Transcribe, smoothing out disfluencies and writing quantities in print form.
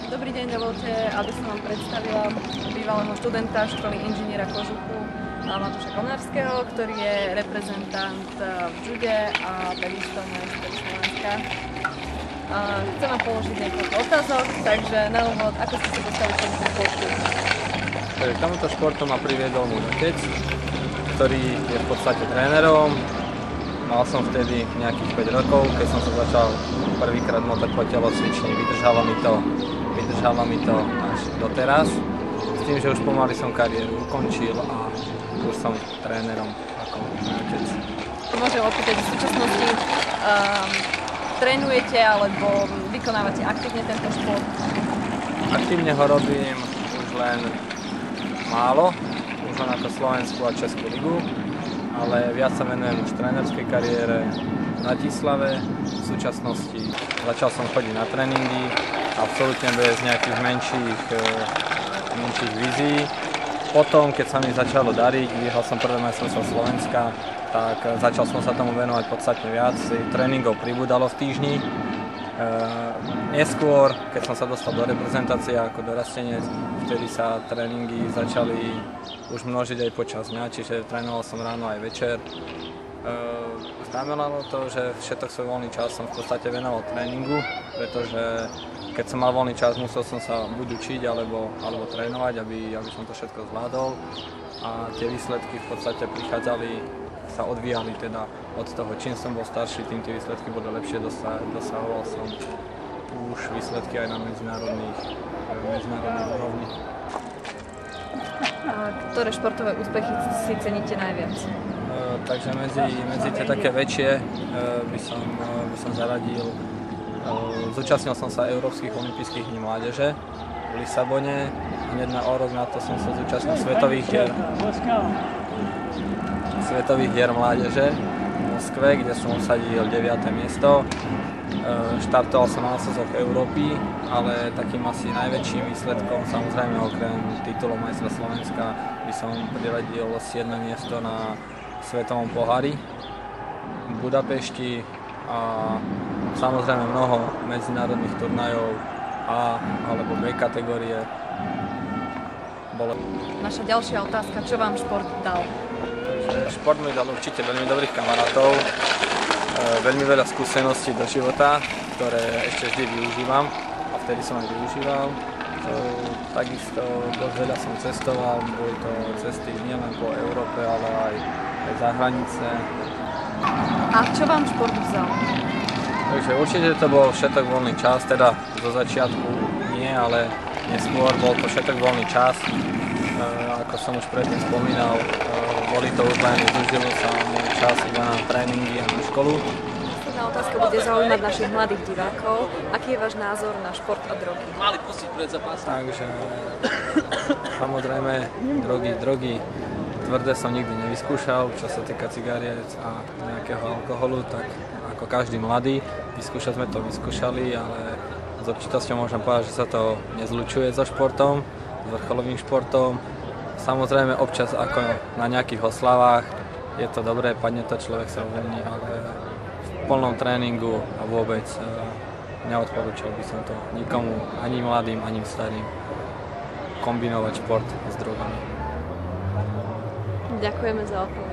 Dobrý deň, dovolte, aby som vám predstavila bývalého študenta školy inžiniera Kožuchu Matúša Konárskeho, ktorý je reprezentant v jude a takisto na majster Slovenska. Chcem vám položiť niekoľko otázok, takže na úvod, ako ste sa dostali k tomuto športu? K tomuto športu ma priviedol môj otec, ktorý je v podstate trénerom. Mal som vtedy nejakých 5 rokov, keď som sa začal prvýkrát motať po telocvični. Vydržalo mi to až doteraz. S tým, že už pomaly som kariéru ukončil a už som trénerom ako môj otec. Môžem opýtať, v súčasnosti trénujete alebo vykonávate aktívne tento šport? Aktívne ho robím už len málo, už len ako Slovenskú a Českú ligu, ale viac sa venujem už trénerskej kariére v Bratislave. V súčasnosti začal som chodiť na tréningy, absolútne bez nejakých menších vízií. Potom, keď sa mi začalo dariť, vyhral som prvé majstrovstvá Slovenska, tak začal som sa tomu venovať podstatne viac. Tréningov pribúdalo v týždni. Neskôr, keď som sa dostal do reprezentácie ako dorastenec, vtedy sa tréningy začali už množiť aj počas dňa, čiže trénoval som ráno aj večer. Znamenalo to, že všetok svoj voľný čas som v podstate venoval tréningu, pretože keď som mal voľný čas, musel som sa buď učiť alebo trénovať, aby som to všetko zvládol. A tie výsledky v podstate prichádzali, sa odvíjali teda od toho, čím som bol starší, tým tie výsledky boli lepšie, dosahoval som už výsledky aj na medzinárodných úrovni. Ktoré športové úspechy si ceníte najviac? Takže medzi tie také väčšie by som zaradil. Zúčastnil som sa Európskych olympijských dní mládeže v Lisabone. Hneď na rok na to som sa zúčastnil Svetových hier mládeže v Moskve, kde som usadil 9. miesto. Štartoval som na násazoch Európy, ale takým asi najväčším výsledkom, samozrejme okrem titulu majstra Slovenska, by som priradil 7. miesto na Svetovom pohári v Budapešti a samozrejme mnoho medzinárodných turnajov A alebo B kategórie. Naša ďalšia otázka, čo vám šport dal? Šport mi dal určite veľmi dobrých kamarátov, veľmi veľa skúseností do života, ktoré ešte vždy využívam a vtedy som aj využíval. Takisto dosť veľa som cestoval, boli to cesty nielen po Európe, ale aj za hranice. A čo vám šport vzal? Takže určite to bol všetok voľný čas, teda zo začiatku nie, ale neskôr bol to všetok voľný čas. Ako som už predtým spomínal, boli to už len zúžilo sa môj čas iba na tréningy a na školu. Posledná otázka bude zaujímať našich mladých divákov. Aký je váš názor na šport a drogy? Takže samozrejme drogy tvrdé som nikdy nevyskúšal, čo sa týka cigariet a nejakého alkoholu, tak ako každý mladý, vyskúšať sme to vyskúšali, ale s určitosťou môžem povedať, že sa to nezlučuje so športom, s vrcholovým športom. Samozrejme občas ako na nejakých oslavách je to dobré, padne to, človek sa uvoľní, ale v plnom tréningu a vôbec neodporúčal by som to nikomu, ani mladým, ani starým, kombinovať šport s drogami. Ďakujeme za odpoveď.